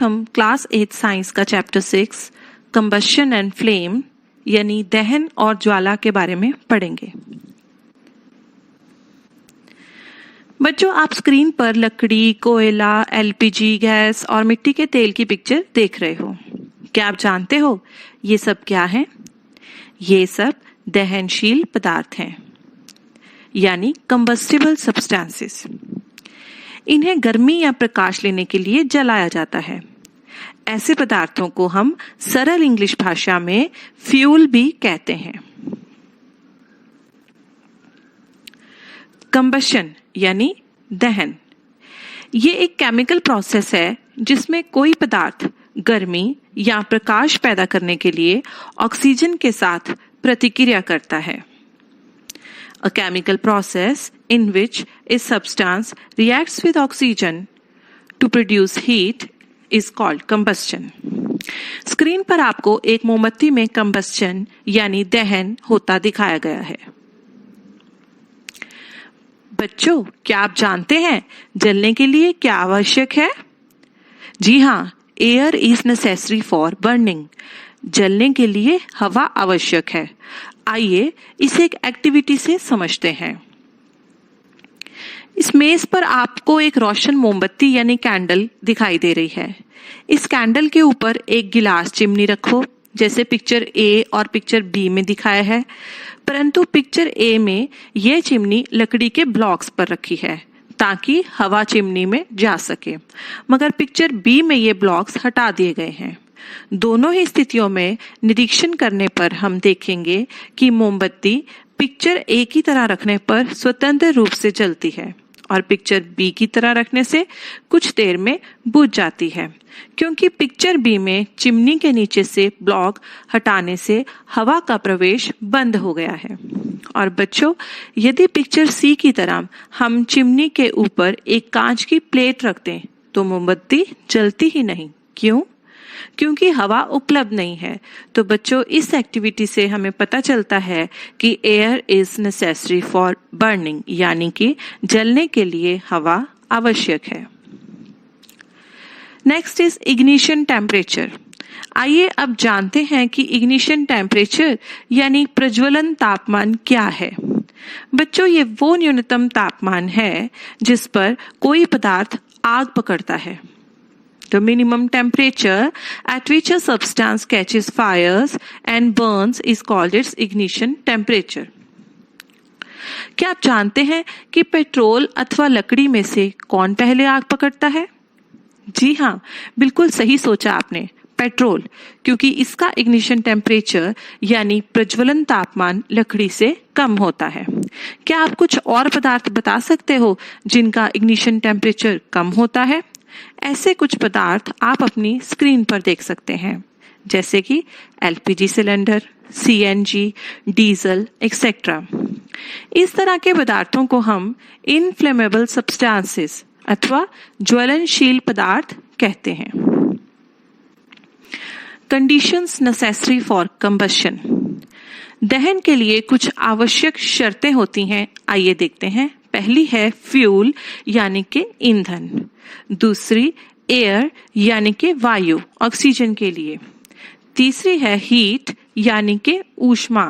हम class 8 science का chapter 6 combustion and flame यानी दहन और ज्वाला के बारे में पढ़ेंगे। बच्चों, आप स्क्रीन पर लकड़ी, कोयला, एलपीजी गैस और मिट्टी के तेल की पिक्चर देख रहे हो। क्या आप जानते हो ये सब क्या है? ये सब दहनशील पदार्थ हैं, यानी कंबस्टिबल सब्सटेंसेस। इन्हें गर्मी या प्रकाश लेने के लिए जलाया जाता है। ऐसे पदार्थों को हम सरल इंग्लिश भाषा में फ्यूल भी कहते हैं। कंबशन यानी दहन, ये एक केमिकल प्रोसेस है जिसमें कोई पदार्थ गर्मी या प्रकाश पैदा करने के लिए ऑक्सीजन के साथ प्रतिक्रिया करता है। A chemical process in which a substance reacts with oxygen to produce heat is called combustion. Screen पर आपको एक मोमबत्ती में कंबस्शन यानी दहन होता दिखाया गया है। बच्चों, क्या आप जानते हैं जलने के लिए क्या आवश्यक है? जी हाँ, air is necessary for burning. जलने के लिए हवा आवश्यक है। आइए इसे एक एक्टिविटी से समझते हैं। इस मेज पर आपको एक रोशन मोमबत्ती यानी कैंडल दिखाई दे रही है। इस कैंडल के ऊपर एक गिलास चिमनी रखो, जैसे पिक्चर ए और पिक्चर बी में दिखाया है। परंतु पिक्चर ए में यह चिमनी लकड़ी के ब्लॉक्स पर रखी है ताकि हवा चिमनी में जा सके, मगर पिक्चर बी में ये ब्लॉक्स हटा दिए गए हैं। दोनों ही स्थितियों में निरीक्षण करने पर हम देखेंगे कि मोमबत्ती पिक्चर ए की तरह रखने पर स्वतंत्र रूप से जलती है और पिक्चर बी की तरह रखने से कुछ देर में बुझ जाती है, क्योंकि पिक्चर बी में चिमनी के नीचे से ब्लॉक हटाने से हवा का प्रवेश बंद हो गया है। और बच्चों, यदि पिक्चर सी की तरह हम चिमनी के ऊपर एक कांच की प्लेट रख दें तो मोमबत्ती जलती ही नहीं। क्यों? क्योंकि हवा उपलब्ध नहीं है। तो बच्चों, इस एक्टिविटी से हमें पता चलता है कि air is necessary for burning, यानी कि जलने के लिए हवा आवश्यक है। Next is ignition temperature. आइए अब जानते हैं कि इग्निशन टेम्परेचर यानी प्रज्वलन तापमान क्या है। बच्चों, ये वो न्यूनतम तापमान है जिस पर कोई पदार्थ आग पकड़ता है। The minimum temperature at which a substance catches fires and burns is called its ignition temperature. क्या आप जानते हैं कि पेट्रोल अथवा लकड़ी में से कौन पहले आग पकड़ता है? जी हाँ, बिल्कुल सही सोचा आपने, पेट्रोल, क्योंकि इसका इग्निशन टेम्परेचर यानी प्रज्वलन तापमान लकड़ी से कम होता है। क्या आप कुछ और पदार्थ बता सकते हो जिनका इग्निशन टेम्परेचर कम होता है? ऐसे कुछ पदार्थ आप अपनी स्क्रीन पर देख सकते हैं, जैसे कि LPG cylinder, CNG, diesel etcetera. इस तरह के पदार्थों को हम इनफ्लेमेबल सब्सटेंसेस अथवा ज्वलनशील पदार्थ कहते हैं। Conditions necessary for combustion. दहन के लिए कुछ आवश्यक शर्तें होती हैं। आइए देखते हैं। पहली है फ्यूल यानी कि ईंधन, दूसरी एयर यानी कि वायु ऑक्सीजन के लिए, तीसरी है हीट यानी कि ऊष्मा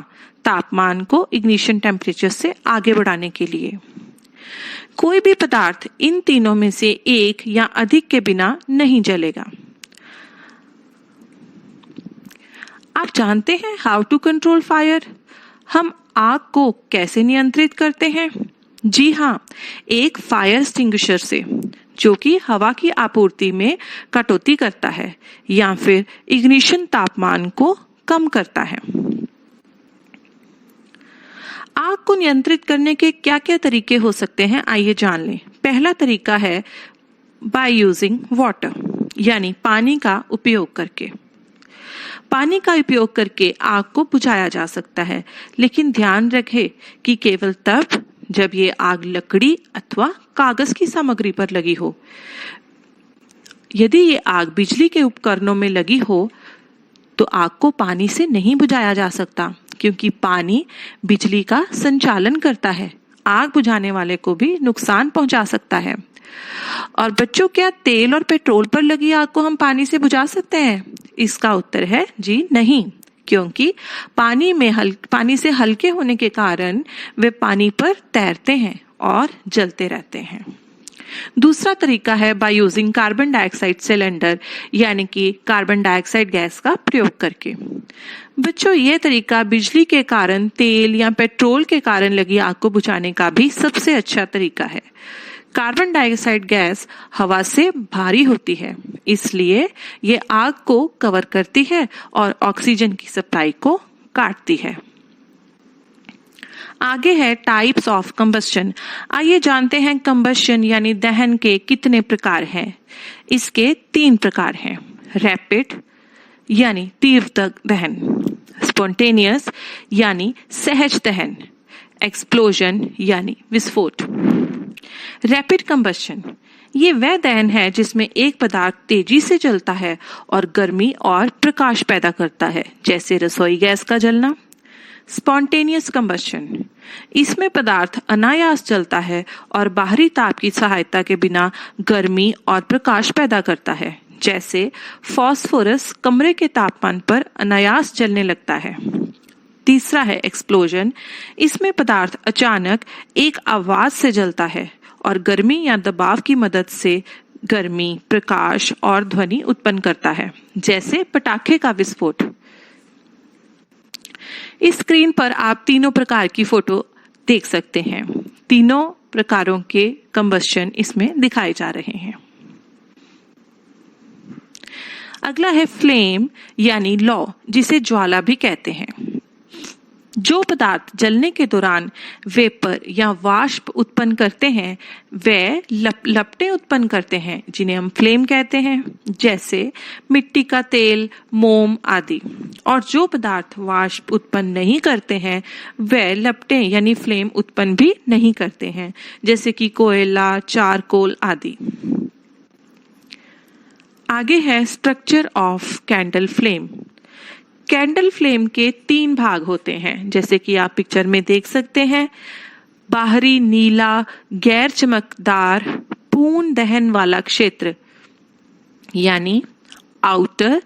तापमान को इग्निशन टेम्परेचर से आगे बढ़ाने के लिए। कोई भी पदार्थ इन तीनों में से एक या अधिक के बिना नहीं जलेगा। आप जानते हैं हाउ टू कंट्रोल फायर? हम आग को कैसे नियंत्रित करते हैं? जी हाँ, एक फायर एक्सटिंग्विशर से, जो कि हवा की आपूर्ति में कटौती करता है या फिर इग्निशन तापमान को कम करता है। आग को नियंत्रित करने के क्या क्या तरीके हो सकते हैं, आइए जान लें। पहला तरीका है बाय यूजिंग वाटर, यानी पानी का उपयोग करके। पानी का उपयोग करके आग को बुझाया जा सकता है, लेकिन ध्यान रखें कि केवल तब जब ये आग लकड़ी अथवा कागज की सामग्री पर लगी हो। यदि ये आग बिजली के उपकरणों में लगी हो तो आग को पानी से नहीं बुझाया जा सकता, क्योंकि पानी बिजली का संचालन करता है, आग बुझाने वाले को भी नुकसान पहुंचा सकता है। और बच्चों, क्या तेल और पेट्रोल पर लगी आग को हम पानी से बुझा सकते हैं? इसका उत्तर है जी नहीं, क्योंकि पानी से हल्के होने के कारण वे पानी पर तैरते हैं और जलते रहते हैं। दूसरा तरीका है by using carbon dioxide cylinder, यानी कि कार्बन डाइऑक्साइड गैस का प्रयोग करके। बच्चों, यह तरीका बिजली के कारण, तेल या पेट्रोल के कारण लगी आग को बुझाने का भी सबसे अच्छा तरीका है। कार्बन डाइऑक्साइड गैस हवा से भारी होती है, इसलिए ये आग को कवर करती है और ऑक्सीजन की सप्लाई को काटती है। आगे है टाइप्स ऑफ कंबस्शन। आइए जानते हैं कंबस्शन यानी दहन के कितने प्रकार हैं। इसके 3 प्रकार हैं। रैपिड यानी तीव्र दहन, स्पॉन्टेनियस यानी सहज दहन, एक्सप्लोजन यानी विस्फोट। रैपिड कंबस्शन ये वह दहन है जिसमें एक पदार्थ तेजी से जलता है और गर्मी और प्रकाश पैदा करता है, जैसे रसोई गैस का जलना। स्पॉन्टेनियस कंबस्शन इसमें पदार्थ अनायास जलता है और बाहरी ताप की सहायता के बिना गर्मी और प्रकाश पैदा करता है, जैसे फास्फोरस कमरे के तापमान पर अनायास जलने लगता है। तीसरा है एक्सप्लोजन। इसमें पदार्थ अचानक एक आवाज से जलता है और गर्मी या दबाव की मदद से गर्मी, प्रकाश और ध्वनि उत्पन्न करता है, जैसे पटाखे का विस्फोट। इस स्क्रीन पर आप तीनों प्रकार की फोटो देख सकते हैं। तीनों प्रकारों के कंबस्शन इसमें दिखाए जा रहे हैं। अगला है फ्लेम यानी लौ, जिसे ज्वाला भी कहते हैं। जो पदार्थ जलने के दौरान वेपर या वाष्प उत्पन्न करते हैं वे लपटें उत्पन्न करते हैं, जिन्हें हम फ्लेम कहते हैं, जैसे मिट्टी का तेल, मोम आदि। और जो पदार्थ वाष्प उत्पन्न नहीं करते हैं वे लपटें यानी फ्लेम उत्पन्न भी नहीं करते हैं, जैसे कि कोयला, चारकोल आदि। आगे है structure of candle flame. Candle flame के 3 भाग होते हैं, जैसे कि आप पिक्चर में देख सकते हैं। बाहरी नीला गैर चमकदार पूर्ण दहन वाला क्षेत्र यानी outer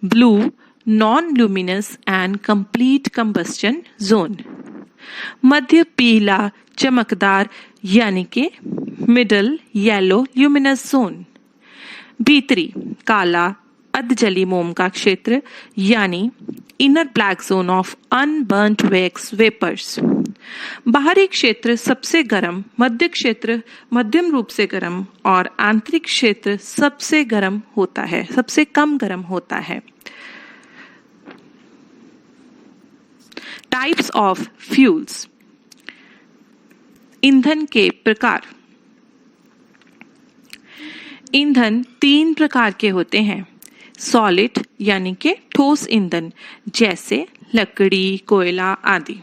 blue non luminous and complete combustion zone. मध्य पीला चमकदार यानी कि मिडल येलो ल्यूमिनस जोन। भीतरी काला अधजली मोम का क्षेत्र यानी inner black zone of unburned wax vapours. बाहरी क्षेत्र सबसे गर्म, मध्य क्षेत्र मध्यम रूप से गर्म और आंतरिक क्षेत्र सबसे गर्म होता है, सबसे कम गर्म होता है। टाइप्स ऑफ फ्यूल्स, ईंधन के प्रकार। ईंधन 3 प्रकार के होते हैं। सॉलिड यानी कि ठोस ईंधन, जैसे लकड़ी, कोयला आदि।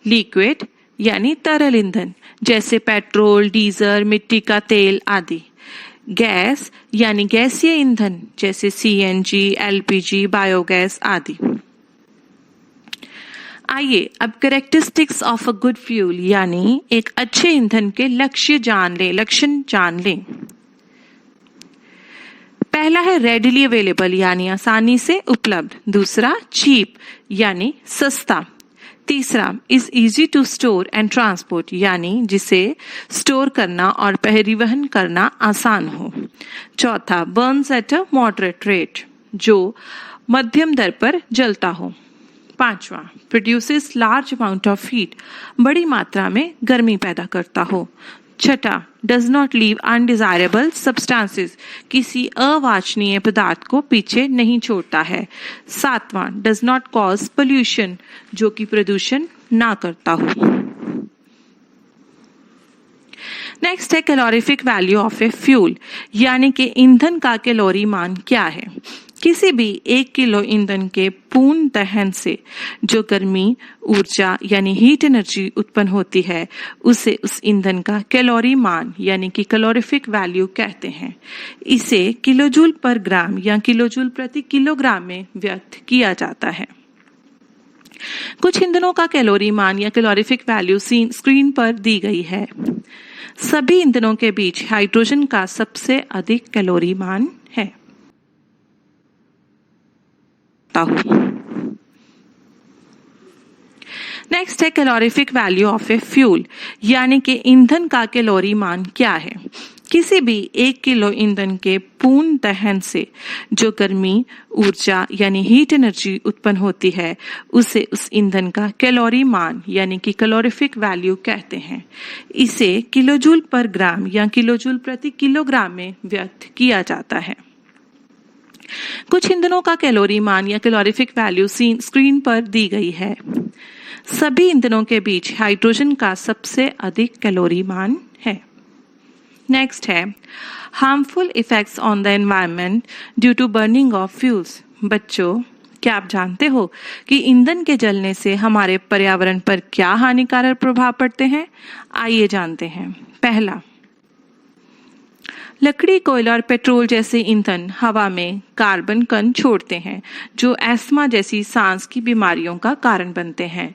लिक्विड यानी तरल ईंधन, जैसे पेट्रोल, डीजल, मिट्टी का तेल आदि। गैस यानी गैसीय ईंधन, जैसे सीएनजी, एलपीजी, बायोगैस आदि। आइए अब characteristics of a good fuel यानी एक अच्छे ईंधन के लक्षण जान लें। पहला है रेडिली अवेलेबल यानी आसानी से उपलब्ध। दूसरा चीप यानी सस्ता। तीसरा is easy to store and transport यानी जिसे स्टोर करना और परिवहन करना आसान हो। चौथा Burns at a moderate rate, जो मध्यम दर पर जलता हो। पांचवा produces large amount of heat, बड़ी मात्रा में गर्मी पैदा करता हो। छठा does not leave undesirable substances, किसी अवांछनीय पदार्थ को पीछे नहीं छोड़ता है। सातवां डज नॉट कॉज पोल्यूशन, जो कि प्रदूषण ना करता हो। नेक्स्ट है calorific value of a fuel, यानी कि ईंधन का कैलोरी मान क्या है। किसी भी 1 किलो ईंधन के पूर्ण दहन से जो गर्मी ऊर्जा यानी हीट एनर्जी उत्पन्न होती है उसे उस ईंधन का कैलोरी मान यानी कि कैलोरीफिक वैल्यू कहते हैं। इसे किलोजूल पर ग्राम या किलोजूल प्रति किलोग्राम में व्यक्त किया जाता है। कुछ ईंधनों का कैलोरी मान या कैलोरीफिक वैल्यू स्क्रीन पर दी गई है। सभी ईंधनों के बीच हाइड्रोजन का सबसे अधिक कैलोरी मान है। नेक्स्ट है calorific value of a fuel, यानी कि ईंधन का कैलोरी मान क्या है। किसी भी 1 किलो ईंधन के पूर्ण दहन से जो गर्मी ऊर्जा यानी हीट एनर्जी उत्पन्न होती है उसे उस ईंधन का कैलोरी मान यानी कि कैलोरीफिक वैल्यू कहते हैं। इसे किलोजूल पर ग्राम या किलोजूल प्रति किलोग्राम में व्यक्त किया जाता है। कुछ ईंधनों का कैलोरी मान या कैलोरीफिक वैल्यू स्क्रीन पर दी गई है। सभी ईंधनों के बीच हाइड्रोजन का सबसे अधिक कैलोरी मान है। नेक्स्ट है harmful effects on the environment due to burning of fuels. बच्चों, क्या आप जानते हो कि ईंधन के जलने से हमारे पर्यावरण पर क्या हानिकारक प्रभाव पड़ते हैं? आइए जानते हैं। पहला, लकड़ी, कोयला और पेट्रोल जैसे ईंधन हवा में कार्बन कण छोड़ते हैं जो अस्थमा जैसी सांस की बीमारियों का कारण बनते हैं।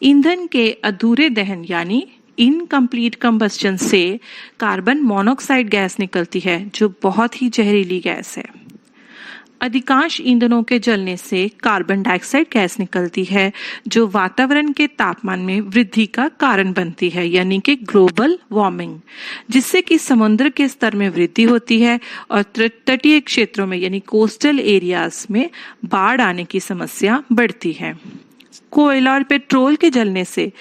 ईंधन के अधूरे दहन यानी इनकम्प्लीट कंबस्टन से कार्बन मोनोऑक्साइड गैस निकलती है जो बहुत ही जहरीली गैस है। अधिकांश ईंधनों के जलने से कार्बन डाइऑक्साइड गैस निकलती है जो वातावरण के तापमान में वृद्धि का कारण बनती है यानी कि ग्लोबल वार्मिंग, जिससे कि समुद्र के स्तर में वृद्धि होती है और तटीय क्षेत्रों में यानी कोस्टल एरियाज में बाढ़ आने की समस्या बढ़ती है। कोयला और पेट्रोल के जलने से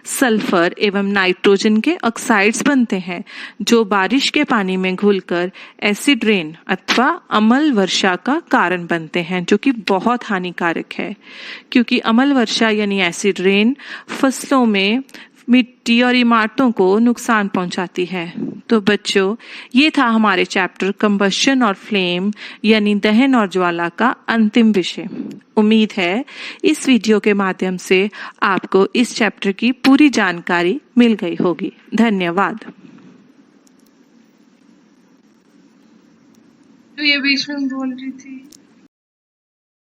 सल्फर एवं नाइट्रोजन के ऑक्साइड्स बनते हैं जो बारिश के पानी में घुलकर एसिड रेन अथवा अम्ल वर्षा का कारण बनते हैं, जो कि बहुत हानिकारक है क्योंकि अम्ल वर्षा यानी एसिड रेन फसलों में मिट्टी और इमारतों को नुकसान पहुंचाती है। तो बच्चों, ये था हमारे चैप्टर कंबशन और फ्लेम यानी दहन और ज्वाला का अंतिम विषय। उम्मीद है इस वीडियो के माध्यम से आपको इस चैप्टर की पूरी जानकारी मिल गई होगी। धन्यवाद। तो ये बीच में बोल रही थी।